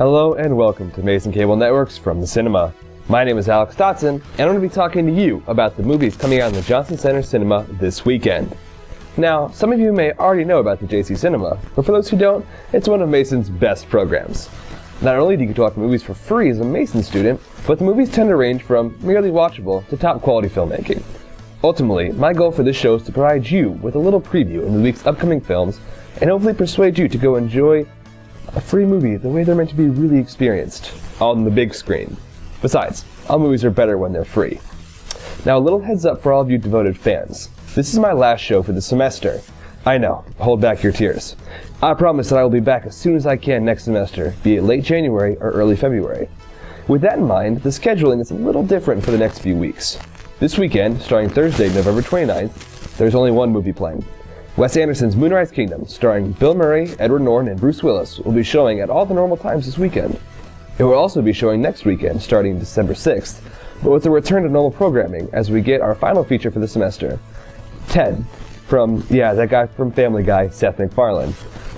Hello and welcome to Mason Cable Networks from the cinema. My name is Alex Dotson, and I'm going to be talking to you about the movies coming out in the Johnson Center Cinema this weekend. Now, some of you may already know about the JC Cinema, but for those who don't, it's one of Mason's best programs. Not only do you get to watch movies for free as a Mason student, but the movies tend to range from merely watchable to top quality filmmaking. Ultimately, my goal for this show is to provide you with a little preview in the week's upcoming films, and hopefully persuade you to go enjoy a free movie the way they're meant to be really experienced on the big screen. Besides, all movies are better when they're free. Now, a little heads up for all of you devoted fans. This is my last show for the semester. I know, hold back your tears. I promise that I will be back as soon as I can next semester, be it late January or early February. With that in mind, the scheduling is a little different for the next few weeks. This weekend, starting Thursday, November 29th, there's only one movie playing. Wes Anderson's Moonrise Kingdom, starring Bill Murray, Edward Norton, and Bruce Willis, will be showing at all the normal times this weekend. It will also be showing next weekend, starting December 6th, but with a return to normal programming as we get our final feature for the semester, Ted, from, that guy from Family Guy, Seth MacFarlane,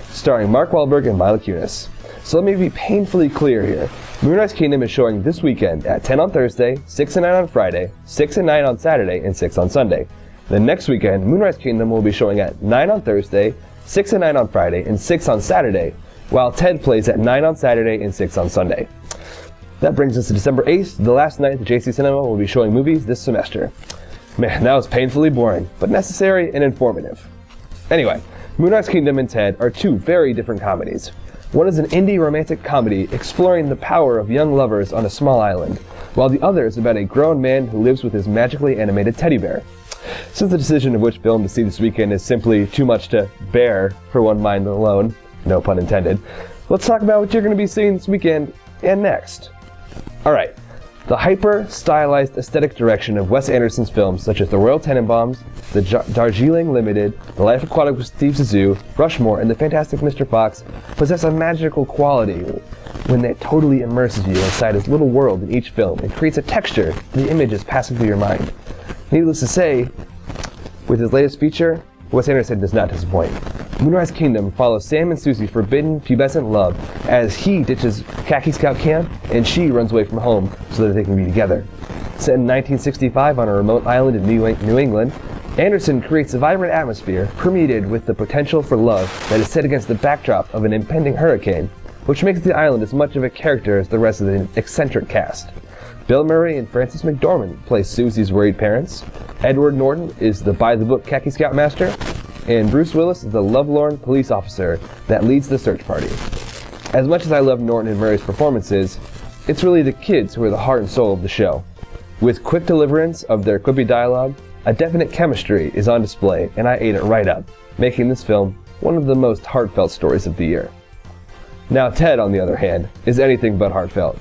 starring Mark Wahlberg and Mila Kunis. So let me be painfully clear here. Moonrise Kingdom is showing this weekend at 10 on Thursday, 6 and 9 on Friday, 6 and 9 on Saturday, and 6 on Sunday. Then next weekend, Moonrise Kingdom will be showing at 9 on Thursday, 6 and 9 on Friday, and 6 on Saturday, while Ted plays at 9 on Saturday and 6 on Sunday. That brings us to December 8th, the last night the JC Cinema will be showing movies this semester. Man, that was painfully boring, but necessary and informative. Anyway, Moonrise Kingdom and Ted are two very different comedies. One is an indie romantic comedy exploring the power of young lovers on a small island, while the other is about a grown man who lives with his magically animated teddy bear. Since the decision of which film to see this weekend is simply too much to bear for one mind alone, no pun intended, let's talk about what you're going to be seeing this weekend and next. Alright, the hyper-stylized aesthetic direction of Wes Anderson's films such as The Royal Tenenbaums, The Darjeeling Limited, The Life Aquatic with Steve Zissou, Rushmore, and The Fantastic Mr. Fox possess a magical quality when it totally immerses you inside his little world in each film and creates a texture to the images passing through your mind. Needless to say, with his latest feature, Wes Anderson does not disappoint. Moonrise Kingdom follows Sam and Susie's forbidden pubescent love as he ditches Khaki Scout camp and she runs away from home so that they can be together. Set in 1965 on a remote island in New England, Anderson creates a vibrant atmosphere permeated with the potential for love that is set against the backdrop of an impending hurricane, which makes the island as much of a character as the rest of the eccentric cast. Bill Murray and Frances McDormand play Susie's worried parents, Edward Norton is the by-the-book Khaki Scout master, and Bruce Willis is the lovelorn police officer that leads the search party. As much as I love Norton and Murray's performances, it's really the kids who are the heart and soul of the show. With quick deliverance of their quippy dialogue, a definite chemistry is on display, and I ate it right up, making this film one of the most heartfelt stories of the year. Now Ted, on the other hand, is anything but heartfelt.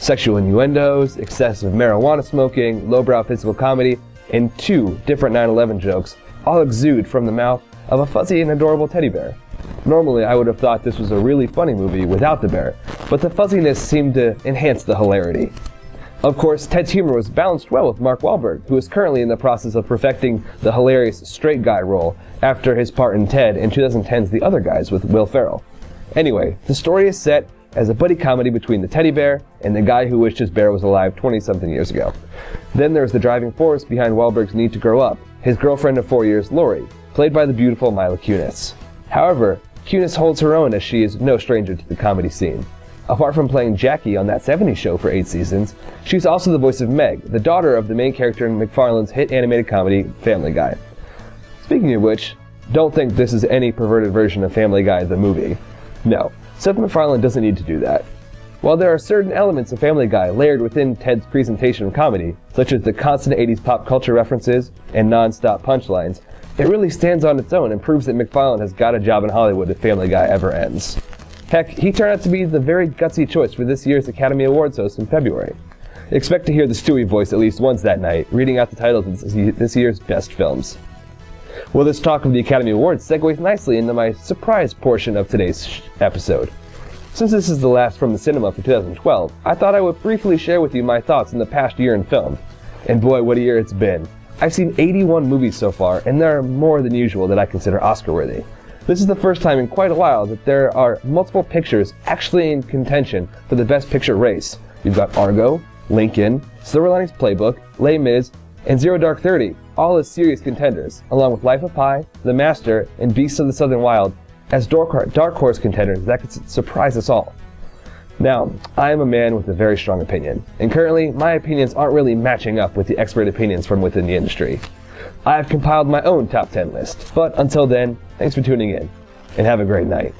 Sexual innuendos, excessive marijuana smoking, lowbrow physical comedy, and two different 9/11 jokes all exude from the mouth of a fuzzy and adorable teddy bear. Normally, I would have thought this was a really funny movie without the bear, but the fuzziness seemed to enhance the hilarity. Of course, Ted's humor was balanced well with Mark Wahlberg, who is currently in the process of perfecting the hilarious straight guy role after his part in Ted and 2010's The Other Guys with Will Ferrell. Anyway, the story is set as a buddy comedy between the teddy bear and the guy who wished his bear was alive 20-something years ago. Then there's the driving force behind Wahlberg's need to grow up, his girlfriend of 4 years, Lori, played by the beautiful Mila Kunis. However, Kunis holds her own as she is no stranger to the comedy scene. Apart from playing Jackie on That 70s Show for 8 seasons, she's also the voice of Meg, the daughter of the main character in MacFarlane's hit animated comedy, Family Guy. Speaking of which, don't think this is any perverted version of Family Guy the movie. No, Seth MacFarlane doesn't need to do that. While there are certain elements of Family Guy layered within Ted's presentation of comedy, such as the constant 80s pop culture references and non-stop punchlines, it really stands on its own and proves that MacFarlane has got a job in Hollywood if Family Guy ever ends. Heck, he turned out to be the very gutsy choice for this year's Academy Awards host in February. Expect to hear the Stewie voice at least once that night, reading out the titles of this year's best films. Well, this talk of the Academy Awards segues nicely into my surprise portion of today's episode. Since this is the last From the Cinema for 2012, I thought I would briefly share with you my thoughts in the past year in film. And boy, what a year it's been. I've seen 81 movies so far, and there are more than usual that I consider Oscar-worthy. This is the first time in quite a while that there are multiple pictures actually in contention for the Best Picture race. You've got Argo, Lincoln, Silver Linings Playbook, Les Mis, and Zero Dark 30, all as serious contenders, along with Life of Pi, The Master, and Beasts of the Southern Wild as dark horse contenders that could surprise us all. Now, I am a man with a very strong opinion, and currently my opinions aren't really matching up with the expert opinions from within the industry. I have compiled my own top 10 list, but until then, thanks for tuning in, and have a great night.